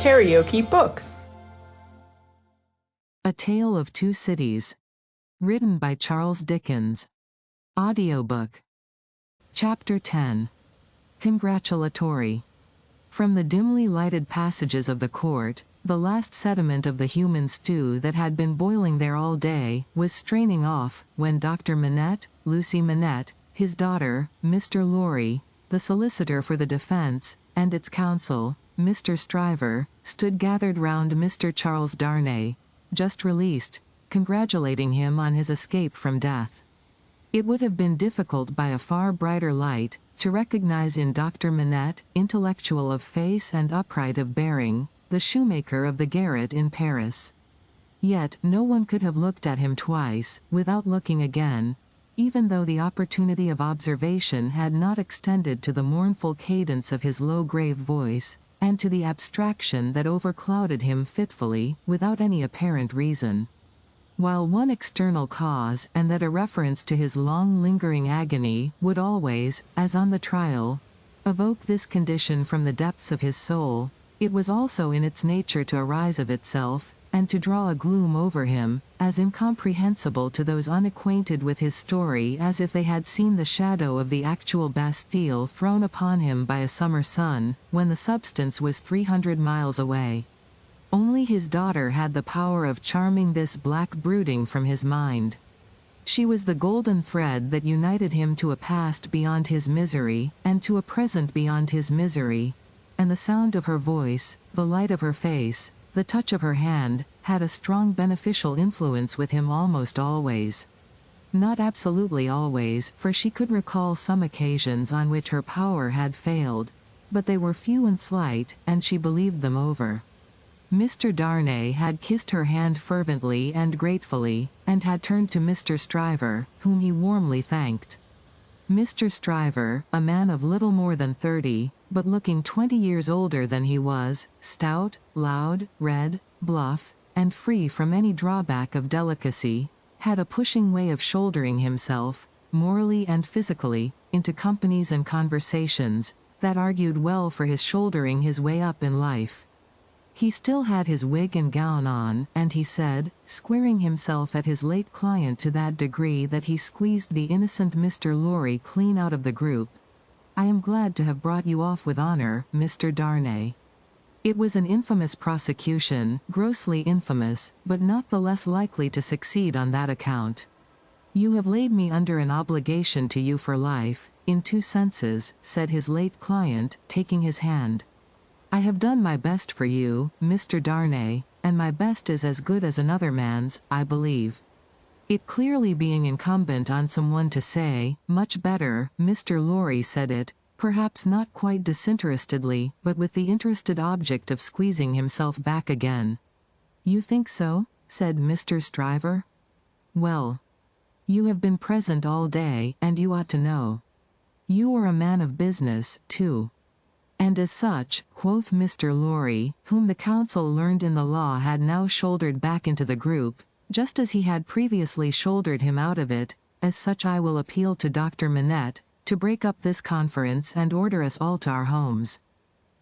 KaraokeBooks. A Tale of Two Cities. Written by Charles Dickens. Audiobook. Chapter 10. Congratulatory. From the dimly lighted passages of the court, the last sediment of the human stew that had been boiling there all day was straining off, when Dr. Manette, Lucy Manette, his daughter, Mr. Lorry, the solicitor for the defense, and its counsel, Mr. Stryver, stood gathered round Mr. Charles Darnay, just released, congratulating him on his escape from death. It would have been difficult by a far brighter light to recognize in Dr. Manette, intellectual of face and upright of bearing, the shoemaker of the garret in Paris. Yet no one could have looked at him twice, without looking again, even though the opportunity of observation had not extended to the mournful cadence of his low grave voice, and to the abstraction that overclouded him fitfully, without any apparent reason. While one external cause, and that a reference to his long-lingering agony, would always, as on the trial, evoke this condition from the depths of his soul, it was also in its nature to arise of itself, and to draw a gloom over him, as incomprehensible to those unacquainted with his story as if they had seen the shadow of the actual Bastille thrown upon him by a summer sun, when the substance was 300 miles away. Only his daughter had the power of charming this black brooding from his mind. She was the golden thread that united him to a past beyond his misery, and to a present beyond his misery, and the sound of her voice, the light of her face, the touch of her hand, had a strong beneficial influence with him almost always. Not absolutely always, for she could recall some occasions on which her power had failed, but they were few and slight, and she believed them over. Mr. Darnay had kissed her hand fervently and gratefully, and had turned to Mr. Stryver, whom he warmly thanked. Mr. Stryver, a man of little more than 30, but looking 20 years older than he was, stout, loud, red, bluff, and free from any drawback of delicacy, had a pushing way of shouldering himself, morally and physically, into companies and conversations, that argued well for his shouldering his way up in life. He still had his wig and gown on, and he said, squaring himself at his late client to that degree that he squeezed the innocent Mr. Lorry clean out of the group, "I am glad to have brought you off with honor, Mr. Darnay. It was an infamous prosecution, grossly infamous, but not the less likely to succeed on that account. You have laid me under an obligation to you for life, in two senses," said his late client, taking his hand. "I have done my best for you, Mr. Darnay, and my best is as good as another man's, I believe." It clearly being incumbent on someone to say, "Much better," Mr. Lorry said it, perhaps not quite disinterestedly, but with the interested object of squeezing himself back again. "You think so?" said Mr. Stryver. "Well, you have been present all day, and you ought to know. You are a man of business, too." "And as such," quoth Mr. Lorry, whom the counsel learned in the law had now shouldered back into the group, just as he had previously shouldered him out of it, "as such I will appeal to Dr. Manette, to break up this conference and order us all to our homes.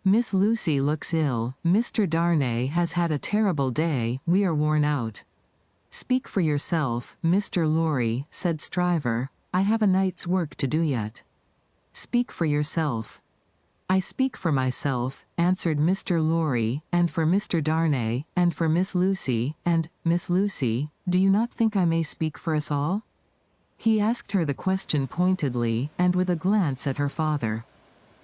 Miss Lucy looks ill, Mr. Darnay has had a terrible day, we are worn out." "Speak for yourself, Mr. Lorry," said Stryver, "I have a night's work to do yet." "Speak for yourself." "I speak for myself," answered Mr. Lorry, "and for Mr. Darnay, and for Miss Lucy, and, Miss Lucy, do you not think I may speak for us all?" He asked her the question pointedly, and with a glance at her father.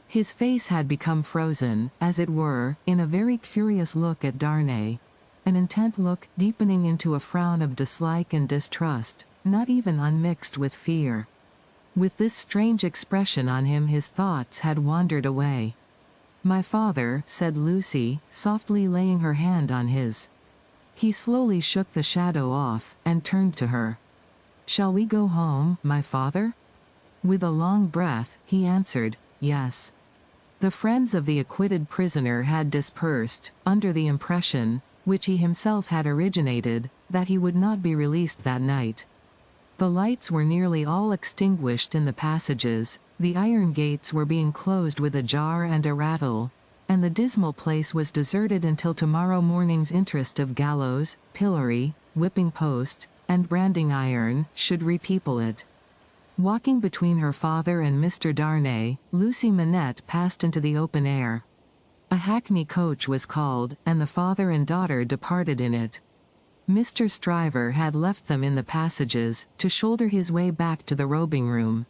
His face had become frozen, as it were, in a very curious look at Darnay, an intent look deepening into a frown of dislike and distrust, not even unmixed with fear. With this strange expression on him his thoughts had wandered away. "My father," said Lucy, softly laying her hand on his. He slowly shook the shadow off, and turned to her. "Shall we go home, my father?" With a long breath, he answered, "Yes." The friends of the acquitted prisoner had dispersed, under the impression, which he himself had originated, that he would not be released that night. The lights were nearly all extinguished in the passages, the iron gates were being closed with a jar and a rattle, and the dismal place was deserted until tomorrow morning's interest of gallows, pillory, whipping post, and branding iron should repeople it. Walking between her father and Mr. Darnay, Lucy Manette passed into the open air. A hackney coach was called, and the father and daughter departed in it. Mr. Stryver had left them in the passages, to shoulder his way back to the robing room.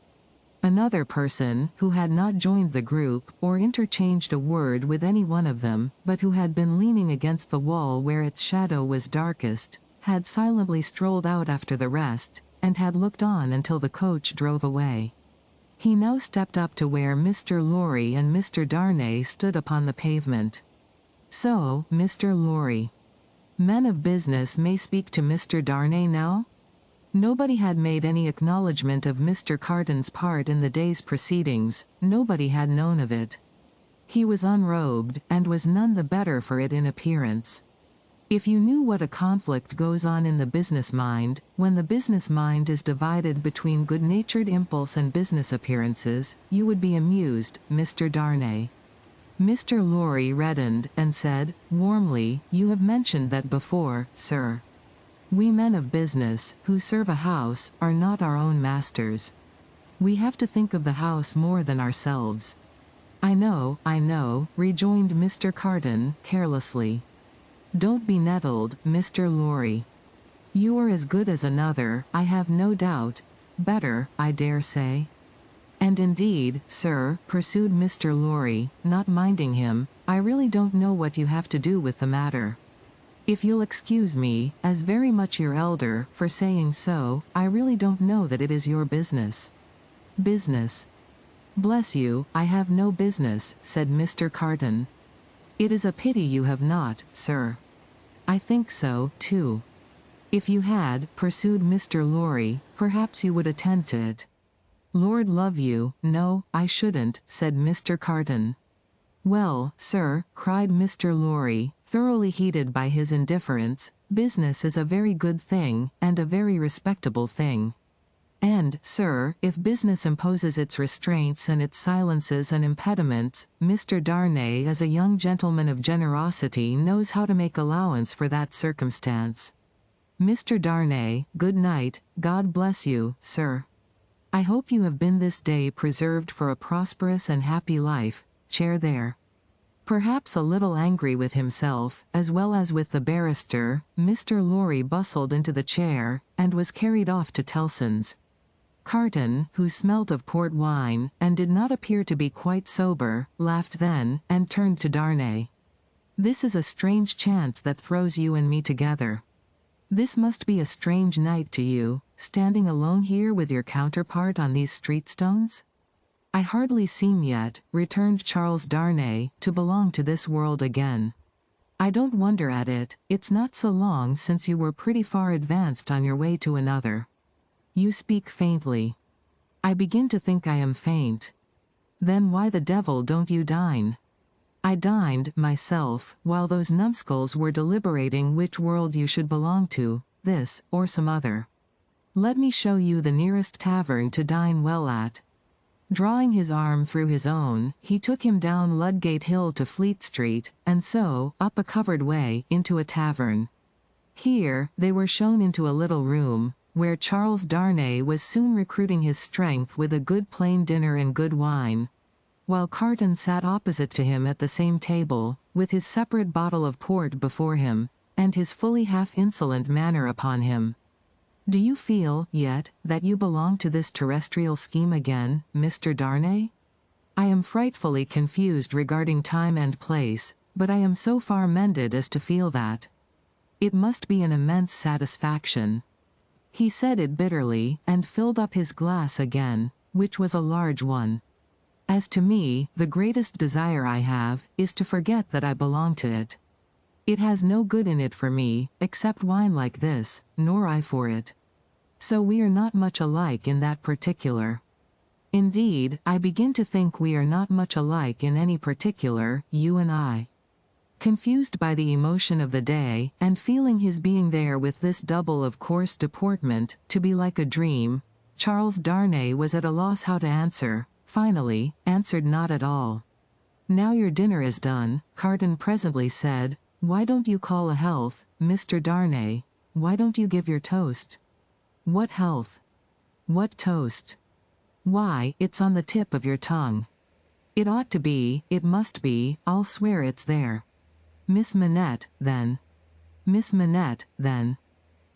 Another person, who had not joined the group, or interchanged a word with any one of them, but who had been leaning against the wall where its shadow was darkest, had silently strolled out after the rest, and had looked on until the coach drove away. He now stepped up to where Mr. Lorry and Mr. Darnay stood upon the pavement. So, Mr. Lorry. Men of business may speak to Mr. Darnay now? Nobody had made any acknowledgment of Mr. Carton's part in the day's proceedings, nobody had known of it. He was unrobed, and was none the better for it in appearance. If you knew what a conflict goes on in the business mind, when the business mind is divided between good-natured impulse and business appearances, you would be amused, Mr. Darnay. Mr. Lorry reddened, and said, warmly, "You have mentioned that before, sir. We men of business, who serve a house, are not our own masters. We have to think of the house more than ourselves." I know," rejoined Mr. Carton, carelessly. "Don't be nettled, Mr. Lorry. You are as good as another, I have no doubt. Better, I dare say. And indeed, sir," pursued Mr. Lorry, not minding him, "I really don't know what you have to do with the matter. If you'll excuse me, as very much your elder, for saying so, I really don't know that it is your business." "Business? Bless you, I have no business," said Mr. Carton. "It is a pity you have not, sir." "I think so, too. If you had," pursued Mr. Lorry, "perhaps you would attend to it." "Lord love you, no, I shouldn't," said Mr. Carton. "Well, sir," cried Mr. Lorry, thoroughly heated by his indifference, "business is a very good thing, and a very respectable thing. And, sir, if business imposes its restraints and its silences and impediments, Mr. Darnay as a young gentleman of generosity knows how to make allowance for that circumstance. Mr. Darnay, good night, God bless you, sir. I hope you have been this day preserved for a prosperous and happy life, chair there." Perhaps a little angry with himself, as well as with the barrister, Mr. Lorry bustled into the chair, and was carried off to Tellson's. Carton, who smelt of port wine, and did not appear to be quite sober, laughed then, and turned to Darnay. "This is a strange chance that throws you and me together. This must be a strange night to you, standing alone here with your counterpart on these street stones?" "I hardly seem yet," returned Charles Darnay, "to belong to this world again. I don't wonder at it, it's not so long since you were pretty far advanced on your way to another. You speak faintly. I begin to think I am faint. Then why the devil don't you dine?" "I dined, myself, while those numbskulls were deliberating which world you should belong to, this, or some other. Let me show you the nearest tavern to dine well at." Drawing his arm through his own, he took him down Ludgate Hill to Fleet Street, and so, up a covered way, into a tavern. Here, they were shown into a little room, where Charles Darnay was soon recruiting his strength with a good plain dinner and good wine, while Carton sat opposite to him at the same table, with his separate bottle of port before him, and his fully half-insolent manner upon him. "Do you feel, yet, that you belong to this terrestrial scheme again, Mr. Darnay? I am frightfully confused regarding time and place, but I am so far mended as to feel that. It must be an immense satisfaction." He said it bitterly, and filled up his glass again, which was a large one. "As to me, the greatest desire I have, is to forget that I belong to it. It has no good in it for me, except wine like this, nor I for it. So we are not much alike in that particular. Indeed, I begin to think we are not much alike in any particular, you and I." Confused by the emotion of the day, and feeling his being there with this double of coarse deportment to be like a dream, Charles Darnay was at a loss how to answer, finally, answered not at all. Now your dinner is done, Carton presently said. Why don't you call a health, Mr. Darnay? Why don't you give your toast? What health? What toast? Why, it's on the tip of your tongue. It ought to be, it must be, I'll swear it's there. Miss Manette, then. Miss Manette, then.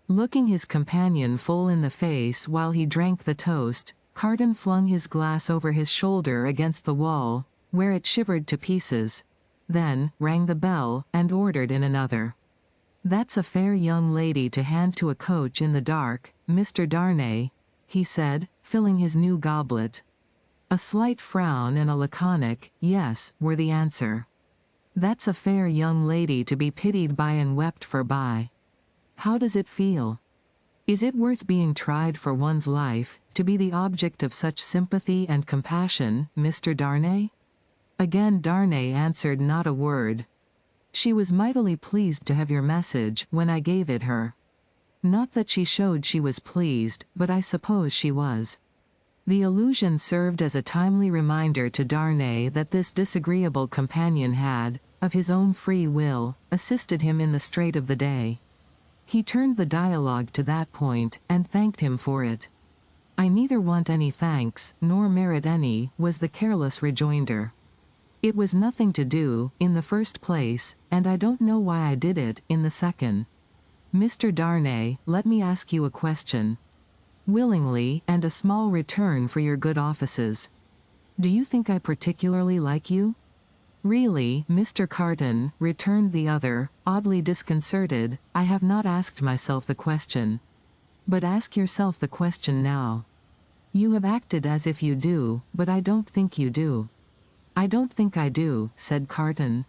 Looking his companion full in the face while he drank the toast, Carton flung his glass over his shoulder against the wall, where it shivered to pieces, then rang the bell and ordered in another. That's a fair young lady to hand to a coach in the dark, Mr. Darnay, he said, filling his new goblet. A slight frown and a laconic yes were the answer. That's a fair young lady to be pitied by and wept for by. How does it feel? Is it worth being tried for one's life, to be the object of such sympathy and compassion, Mr. Darnay? Again Darnay answered not a word. She was mightily pleased to have your message when I gave it her. Not that she showed she was pleased, but I suppose she was. The allusion served as a timely reminder to Darnay that this disagreeable companion had, of his own free will, assisted him in the strait of the day. He turned the dialogue to that point, and thanked him for it. I neither want any thanks, nor merit any, was the careless rejoinder. It was nothing to do, in the first place, and I don't know why I did it, in the second. Mr. Darnay, let me ask you a question. Willingly, and a small return for your good offices. Do you think I particularly like you? Really, Mr. Carton, returned the other, oddly disconcerted, I have not asked myself the question. But ask yourself the question now. You have acted as if you do, but I don't think you do. I don't think I do, said Carton.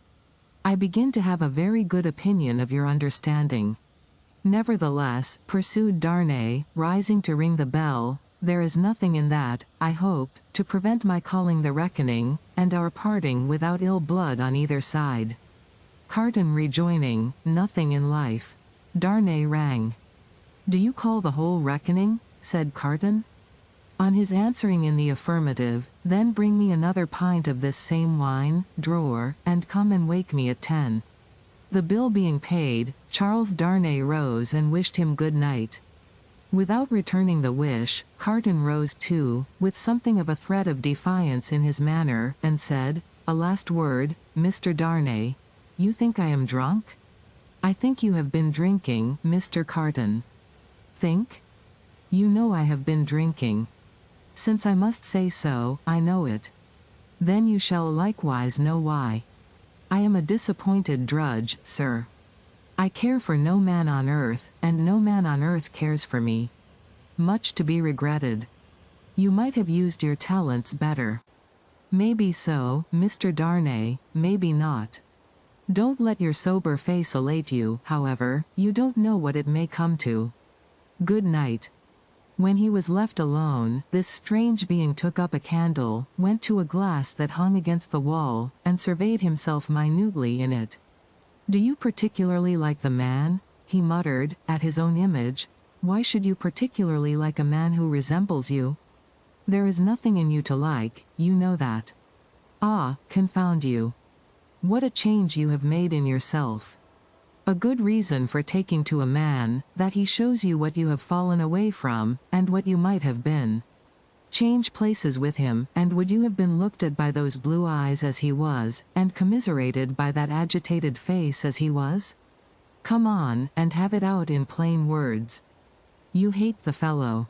I begin to have a very good opinion of your understanding. Nevertheless, pursued Darnay, rising to ring the bell, there is nothing in that, I hope, to prevent my calling the reckoning, and our parting without ill blood on either side. Carton rejoining, nothing in life. Darnay rang. Do you call the whole reckoning? Said Carton. On his answering in the affirmative, then bring me another pint of this same wine, drawer, and come and wake me at 10. The bill being paid, Charles Darnay rose and wished him good night. Without returning the wish, Carton rose too, with something of a threat of defiance in his manner, and said, a last word, Mr. Darnay. You think I am drunk? I think you have been drinking, Mr. Carton. Think? You know I have been drinking. Since I must say so, I know it. Then you shall likewise know why. I am a disappointed drudge, sir. I care for no man on earth, and no man on earth cares for me. Much to be regretted. You might have used your talents better. Maybe so, Mr. Darnay, maybe not. Don't let your sober face elate you, however, you don't know what it may come to. Good night. When he was left alone, this strange being took up a candle, went to a glass that hung against the wall, and surveyed himself minutely in it. Do you particularly like the man? He muttered, at his own image. Why should you particularly like a man who resembles you? There is nothing in you to like, you know that. Ah, confound you. What a change you have made in yourself. A good reason for taking to a man, that he shows you what you have fallen away from, and what you might have been. Change places with him, and would you have been looked at by those blue eyes as he was, and commiserated by that agitated face as he was? Come on, and have it out in plain words. You hate the fellow.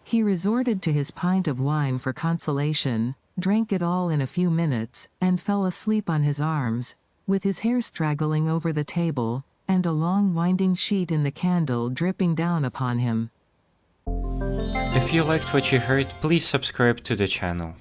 He resorted to his pint of wine for consolation, drank it all in a few minutes, and fell asleep on his arms, with his hair straggling over the table, and a long winding sheet in the candle dripping down upon him. If you liked what you heard, please subscribe to the channel.